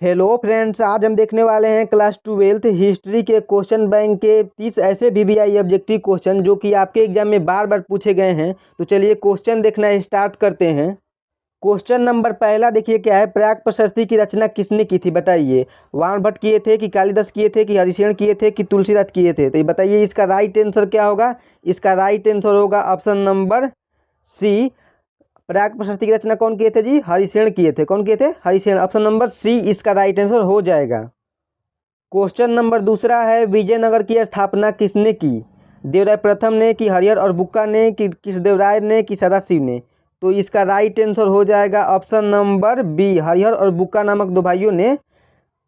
Hello friends, आज हम देखने वाले हैं क्लास 12th हिस्ट्री के क्वेश्चन बैंक के 30 ऐसे वीवीआई ऑब्जेक्टिव क्वेश्चन जो कि आपके एग्जाम में बार बार पूछे गए हैं। तो चलिए क्वेश्चन देखना स्टार्ट करते हैं। क्वेश्चन नंबर पहला देखिए क्या है। प्राक प्रशस्ति की रचना किसने की थी बताइए। वाण भट्ट किए थे कि कालिदास किए थे कि हरिशेन किए थे कि तुलसीदास किए थे। तो ये बताइए इसका राइट आंसर क्या होगा। इसका राइट आंसर होगा ऑप्शन नंबर सी। प्राक प्रशस्ति की रचना कौन किए थे जी? हरिशेन किए थे। कौन किए थे? हरिशेन। ऑप्शन नंबर सी इसका राइट आंसर हो जाएगा। क्वेश्चन नंबर दूसरा है, विजयनगर की स्थापना किसने की? देवराय प्रथम ने कि हरिहर और बुक्का ने कि कृष्णदेवराय ने कि सदाशिव ने? तो इसका राइट आंसर हो जाएगा ऑप्शन नंबर बी। हरिहर और बुक्का नामक दो भाइयों ने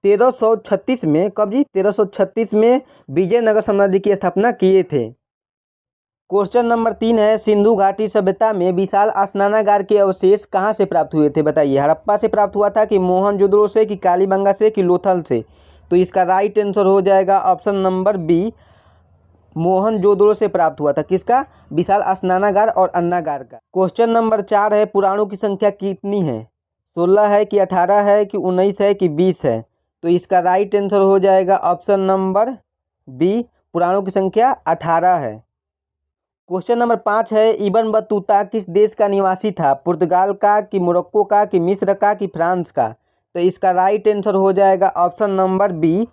1336 में, कब जी? 1336 में विजयनगर साम्राज्य की स्थापना किए थे। क्वेश्चन नंबर 3 है, सिंधु घाटी सभ्यता में विशाल स्नानागार के अवशेष कहाँ से प्राप्त हुए थे बताइए। हड़प्पा से प्राप्त हुआ था कि मोहनजोदड़ो से कि कालीबंगा से कि लोथल से? तो इसका राइट आंसर हो जाएगा ऑप्शन नंबर बी। मोहनजोदड़ो से प्राप्त हुआ था। किसका? विशाल स्नानागार और अन्नागार का। क्वेश्चन नंबर 4 है, पुराणों की संख्या कितनी है? 16 है कि 18 है कि 19 है कि 20 है? तो इसका राइट आंसर हो जाएगा ऑप्शन नंबर बी। पुराणों की संख्या 18 है। क्वेश्चन नंबर 5 है, इब्न बतूता किस देश का निवासी था? पुर्तगाल का कि मोरक्को का कि मिस्र का कि फ्रांस का? तो इसका राइट आंसर हो जाएगा ऑप्शन नंबर बी।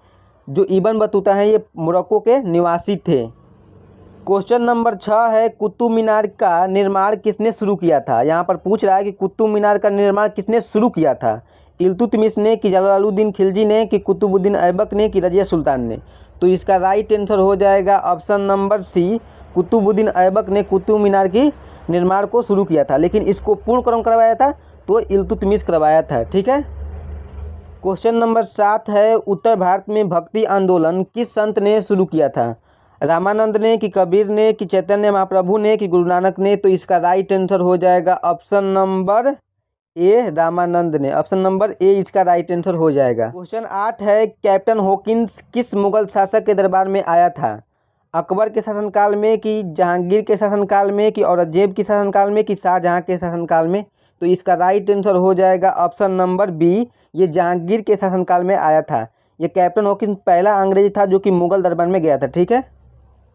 जो इब्न बतूता है ये मोरक्को के निवासी थे। क्वेश्चन नंबर 6 है, कुतुब मीनार का निर्माण किसने शुरू किया था? यहाँ पर पूछ रहा है कि कुतुब मीनार का निर्माण किसने शुरू किया था। इल्तुतमिश ने कि जलालुद्दीन खिलजी ने कि कुतुबुद्दीन ऐबक ने कि रजिया सुल्तान ने? तो इसका राइट आंसर हो जाएगा option number C. Qutbuddin Aibak ने कुतुब मीनार की निर्माण को शुरू किया था, लेकिन इसको पूर्ण कौन करवाया था? तो इल्तुतमिश करवाया था। ठीक है। क्वेश्चन नंबर 7 है, उत्तर भारत में भक्ति आंदोलन किस संत ने शुरू किया था? रामानंद ने कि कबीर ने कि चैतन्य महाप्रभु ने कि गुरु नानक ने? तो इसका राइट आंसर हो जाएगा ऑप्शन नंबर ए, रामानंद ने। ऑप्शन नंबर ए इसका राइट आंसर हो जाएगा। क्वेश्चन 8 है, कैप्टन हॉकिंस किस मुगल शासक के दरबार में आया था? अकबर के शासनकाल में कि जहांगीर के शासनकाल में कि औरंगजेब के शासनकाल में कि शाहजहां के शासनकाल में? तो इसका राइट आंसर हो जाएगा ऑप्शन नंबर बी। ये जहांगीर के शासनकाल में आया था। ये कैप्टन हॉकिंस पहला अंग्रेज था जो कि मुगल दरबार में गया था। ठीक है।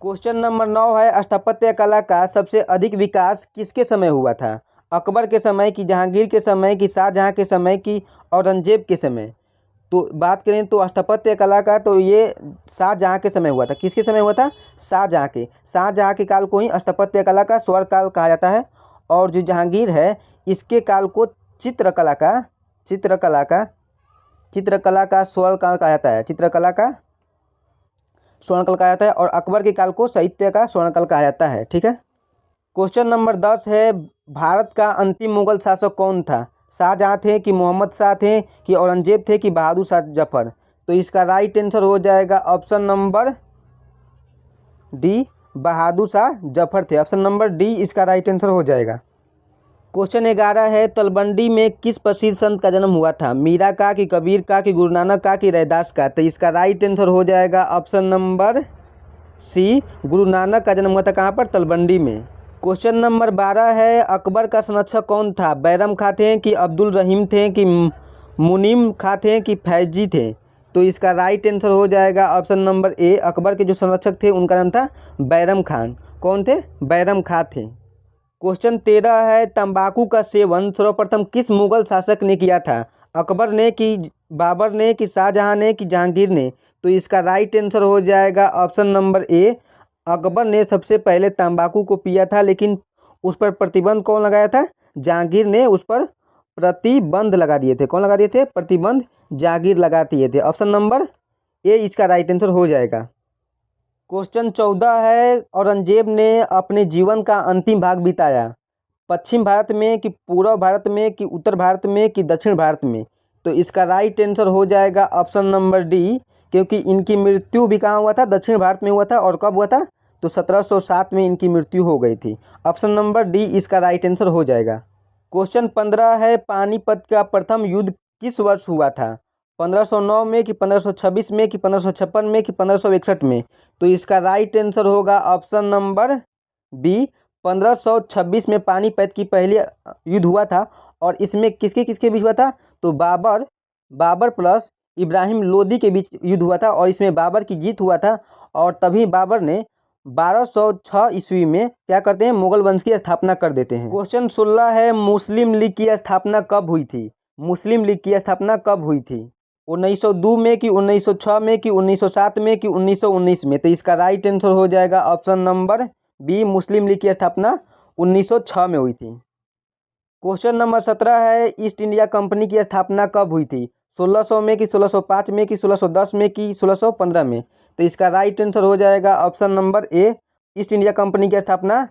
क्वेश्चन नंबर 9 है, स्थापत्य कला का सबसे अधिक विकास किसके समय हुआ था? अकबर के समय कि जहांगीर के समय कि शाहजहां के समय कि औरंगजेब के समय? तो बात करें तो स्थापत्य कला का तो ये शाहजहां के समय हुआ था। किसके समय हुआ था? शाहजहां के। शाहजहां के काल को ही स्थापत्य कला का स्वर्ण काल कहा जाता है। और जो जहांगीर है इसके काल को चित्रकला का स्वर्ण काल कहा जाता है। चित्रकला का स्वर्ण काल कहा जाता है। और अकबर के काल को साहित्य का स्वर्ण काल कहा जाता है। ठीक है। क्वेश्चन नंबर 10 है, भारत का अंतिम मुगल शासक कौन था? शाहजहां थे कि मोहम्मद शाह थे कि औरंगजेब थे कि बहादुर शाह जफर? तो इसका राइट आंसर हो जाएगा option number D, Bahadur Shah Zafar थे। ऑप्शन नंबर डी इसका राइट आंसर हो जाएगा। क्वेश्चन 11 है, तलबंडी में किस प्रसिद्ध संत का जन्म हुआ था? मीरा का कि कबीर का कि गुरु नानक का कि रैदास का? तो इसका राइट आंसर हो जाएगा ऑप्शन नंबर सी। गुरु नानक का जन्म हुआ था कहाँ पर? तलबंडी में। क्वेश्चन नंबर 12 है, अकबर का संरक्षक कौन था? बैरम खां थे कि अब्दुल रहीम थे कि मुनीम खां थे कि फैजी थे? तो इसका राइट आंसर हो जाएगा ऑप्शन नंबर ए। अकबर के जो संरक्षक थे उनका नाम था बैरम खान। कौन थे? बैरम खां थे। क्वेश्चन 13 है, तंबाकू का सेवन सर्वप्रथम किस मुगल शासक ने किया था? अकबर ने कि बाबर ने कि शाहजहां ने कि जहांगीर ने? तो इसका राइट आंसर हो जाएगा ऑप्शन नंबर ए। अकबर ने सबसे पहले तंबाकू को पिया था, लेकिन उस पर प्रतिबंध कौन लगाया था? जहांगीर ने उस पर प्रतिबंध लगा दिए थे। कौन लगा दिए थे? प्रतिबंध जहांगीर लगा दिए थे। ऑप्शन नंबर ए इसका राइट आंसर हो जाएगा। क्वेश्चन 14 है, औरंगजेब ने अपने जीवन का अंतिम भाग बिताया पश्चिम भारत में कि पूर्व भारत में कि उत्तर भारत में कि दक्षिण भारत में? तो इसका राइट आंसर हो जाएगा ऑप्शन नंबर डी, क्योंकि इनकी मृत्यु भी कहाँ हुआ था? दक्षिण भारत में हुआ था। और कब हुआ था? तो 1707 में इनकी मृत्यु हो गई थी। ऑप्शन नंबर डी इसका राइट आंसर हो जाएगा। क्वेश्चन 15 है, पानीपत का प्रथम युद्ध किस वर्ष हुआ था? 1509 में कि 1526 में कि 1556 में कि 1561 में? तो इसका राइट आंसर होगा ऑप्शन नंबर बी। 1526 में पानीपत की पहली युद्ध हुआ था। और इसमें किसके किसके बीच हुआ था? तो बाबर बाबर प्लस इब्राहिम लोदी के बीच युद्ध हुआ था और इसमें बाबर की जीत हुआ था। और तभी बाबर ने 1206 ईस्वी में क्या करते हैं, मुगल वंश की स्थापना कर देते हैं। क्वेश्चन 16 है, मुस्लिम लीग की स्थापना कब हुई थी? मुस्लिम लीग की स्थापना कब हुई थी? 1902 में कि 1906 में कि 1907 में कि 1919 में? तो इसका राइट आंसर हो जाएगा ऑप्शन नंबर बी, मुस्लिम लीग की स्थापना 1906 में हुई थी। क्वेश्चन नंबर 17 है, ईस्ट इंडिया कंपनी की स्थापना कब हुई थी? 1600 में कि 1605 में कि 1610 में कि 1615 में? तो इसका राइट आंसर हो जाएगा option number A, east India company की स्थापना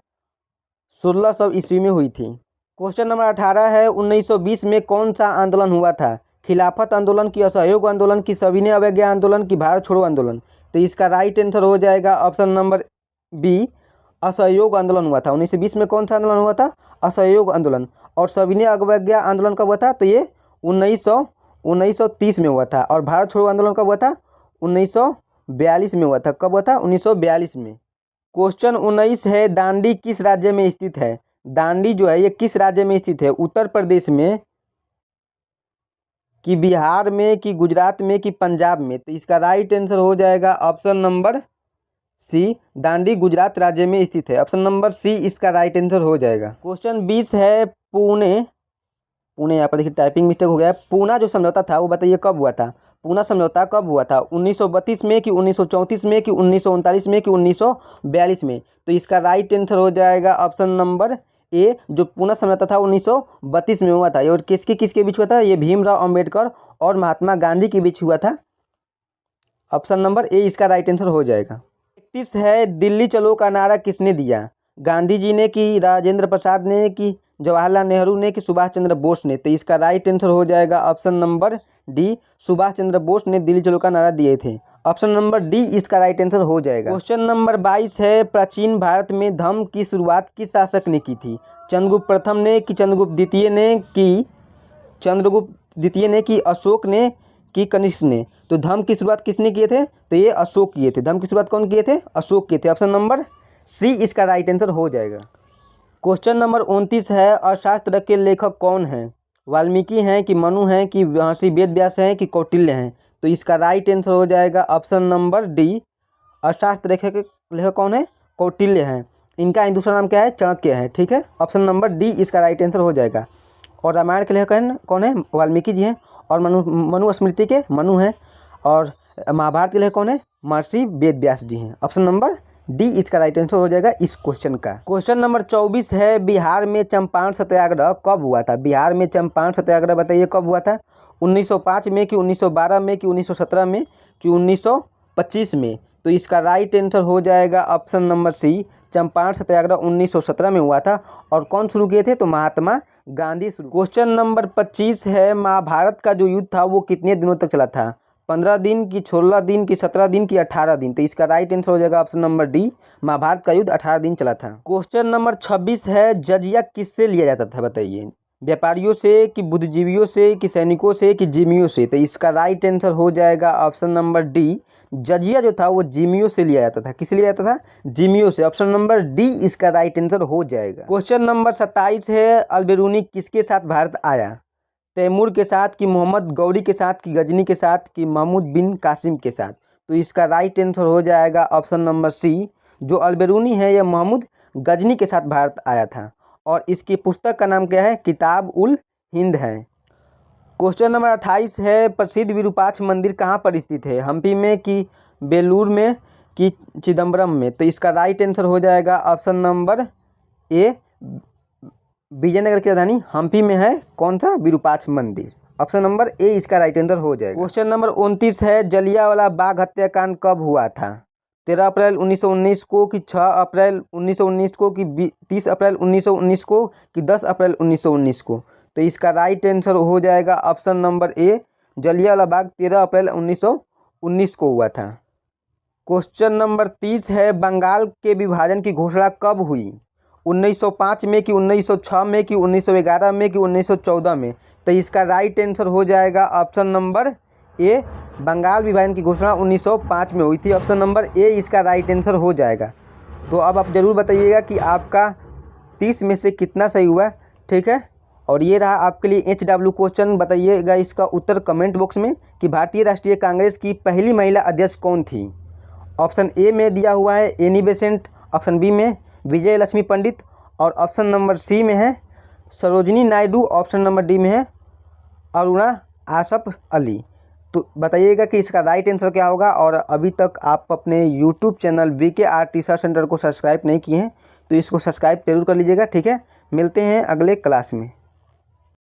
1600 ईस्वी में हुई थी। क्वेश्चन नंबर 18 है, 1920 में कौन सा आंदोलन हुआ था? खिलाफत आंदोलन की, असहयोग आंदोलन की, सविनय अवज्ञा आंदोलन की, भारत छोड़ो आंदोलन? तो इसका राइट आंसर हो जाएगा ऑप्शन नंबर बी, असहयोग आंदोलन हुआ था। 1920 में कौन सा आंदोलन हुआ था? असहयोग आंदोलन। और सविनय अवज्ञा आंदोलन कब हुआ था? तो ये 1930 में हुआ था। और भारत छोड़ो आंदोलन कब हुआ था? 1942 में हुआ था। कब हुआ था? 1942 में। क्वेश्चन 19 है, दांडी किस राज्य में स्थित है? दांडी जो है ये किस राज्य में स्थित है? उत्तर प्रदेश में कि बिहार में कि गुजरात में कि पंजाब में? तो इसका राइट आंसर हो जाएगा option number C, Dandi Gujarat राज्य में स्थित है। ऑप्शन नंबर सी इसका राइट आंसर हो जाएगा। क्वेश्चन 20 है, पुणे यहाँ पर देखिए टाइपिंग मिस्टेक हो गया है। पूना जो समझौता था वो बताइए कब हुआ था? पूना समझौता कब हुआ था? 1932 में कि 1934 में कि 1939 में कि 1942 में? तो इसका राइट आंसर हो जाएगा ऑप्शन नंबर ए, जो पूना समझौता था 1932 में हुआ था। और किसके बीच हुआ था? ये भीमराव अंबेडकर और महात्मा गांधी के बीच हुआ था। ऑप्शन नंबर ए इसका राइट आंसर हो जाएगा। 31 है, दिल्ली चलो का नारा किसने दिया? गांधी जी ने कि राजेंद्र प्रसाद ने कि जवाहरलाल नेहरू ने कि सुभाष चंद्र बोस ने? तो इसका राइट आंसर हो जाएगा option number D, Subhash Chandra Bose ने दिल्ली चलो का नारा दिए थे। ऑप्शन नंबर डी इसका राइट आंसर हो जाएगा। क्वेश्चन नंबर 22 है, प्राचीन भारत में धर्म की शुरुआत किस शासक ने की थी? चंद्रगुप्त प्रथम ने कि चंद्रगुप्त द्वितीय ने कि अशोक ने कि कनिष्क ने? तो धर्म की शुरुआत किसने किए थे? तो ये अशोक किए थे। धर्म की शुरुआत कौन किए थे? अशोक किए थे। ऑप्शन नंबर सी इसका राइट आंसर हो जाएगा। क्वेश्चन नंबर 29 है, अर्थशास्त्र के लेखक कौन हैं? वाल्मीकि हैं कि मनु हैं कि महर्षि वेद व्यास हैं कि कौटिल्य हैं? तो इसका राइट आंसर हो जाएगा ऑप्शन नंबर डी, अर्थशास्त्र लेखक कौन है? कौटिल्य हैं। इनका दूसरा नाम क्या है? चाणक्य है। ठीक है, ऑप्शन नंबर डी इसका राइट आंसर हो जाएगा। और रामायण के लेखक कौन है? वाल्मीकि जी हैं। और मनुस्मृति के मनु हैं। और महाभारत के लेखक कौन है? महर्षि वेद व्यास जी हैं। ऑप्शन नंबर डी इसका राइट आंसर हो जाएगा इस क्वेश्चन का। क्वेश्चन नंबर 24 है, बिहार में चंपारण सत्याग्रह कब हुआ था? बिहार में चंपारण सत्याग्रह बताइए कब हुआ था? 1905 में कि 1912 में कि 1917 में कि 1925 में? तो इसका राइट आंसर हो जाएगा ऑप्शन नंबर सी, चंपारण सत्याग्रह 1917 में हुआ था। और कौन शुरू किए थे? तो महात्मा गांधी शुरू। क्वेश्चन नंबर 25 है, महाभारत का जो युद्ध था वो कितने दिनों तक चला था? 15 दिन की, 16 दिन की, 17 दिन की, 18 दिन? तो इसका राइट आंसर हो जाएगा ऑप्शन नंबर डी, महाभारत का युद्ध 18 दिन चला था। क्वेश्चन नंबर 26 है, जजिया किससे लिया जाता था बताइए? व्यापारियों से कि बुद्धिजीवियों से कि सैनिकों से कि जिम्मियों से? तो इसका राइट आंसर हो जाएगा ऑप्शन नंबर डी, जजिया जो था वो जिम्मियों से लिया जाता था। किससे लिया जाता था? जिम्मियों से। ऑप्शन नंबर डी इसका राइट आंसर हो जाएगा। क्वेश्चन नंबर 27 है, अल-बिरूनी किसके साथ भारत आया? तैमूर के साथ कि मोहम्मद गौरी के साथ कि गजनी के साथ कि महमूद बिन कासिम के साथ? तो इसका राइट आंसर हो जाएगा ऑप्शन नंबर सी, जो अल-बिरूनी है यह महमूद गजनी के साथ भारत आया था। और इसकी पुस्तक का नाम क्या है? किताब उल हिंद है। क्वेश्चन नंबर 28 है, प्रसिद्ध विरूपाक्ष मंदिर कहाँ पर स्थित है? हम्पी में कि बेलूर में कि चिदम्बरम में? तो इसका राइट आंसर हो जाएगा ऑप्शन नंबर ए, विजयनगर की राजधानी हम्पी में है कौन सा? विरूपाक्ष मंदिर। ऑप्शन नंबर ए इसका राइट आंसर हो जाएगा। क्वेश्चन नंबर 29 है, जलियांवाला बाग हत्याकांड कब हुआ था? 13 अप्रैल 1919 को कि 6 अप्रैल 1919 को कि 30 अप्रैल 1919 को कि 10 अप्रैल 1919 को? तो इसका राइट आंसर हो जाएगा option number A, Jallianwala Bagh 13 अप्रैल 1919 को हुआ था। क्वेश्चन नंबर 30 है, बंगाल के विभाजन की घोषणा कब हुई? 1905 में कि 1906 में कि 1911 में कि 1914 में? तो इसका राइट आंसर हो जाएगा ऑप्शन नंबर ए, बंगाल विभाजन की घोषणा 1905 में हुई थी। ऑप्शन नंबर ए इसका राइट आंसर हो जाएगा। तो अब आप ज़रूर बताइएगा कि आपका 30 में से कितना सही हुआ। ठीक है, और ये रहा आपके लिए HW क्वेश्चन। बताइएगा इसका उत्तर कमेंट बॉक्स में कि भारतीय राष्ट्रीय कांग्रेस की पहली महिला अध्यक्ष कौन थी। ऑप्शन ए में दिया हुआ है एनी बेसेंट, ऑप्शन बी में विजय लक्ष्मी पंडित और ऑप्शन नंबर सी में है Sarojini Naidu, option number D में है अरुणा आसफ अली। तो बताइएगा कि इसका राइट आंसर क्या होगा। और अभी तक आप अपने YouTube channel VKR teacher centre को सब्सक्राइब नहीं किए हैं तो इसको सब्सक्राइब जरूर कर लीजिएगा, ठीक है। मिलते हैं अगले क्लास में।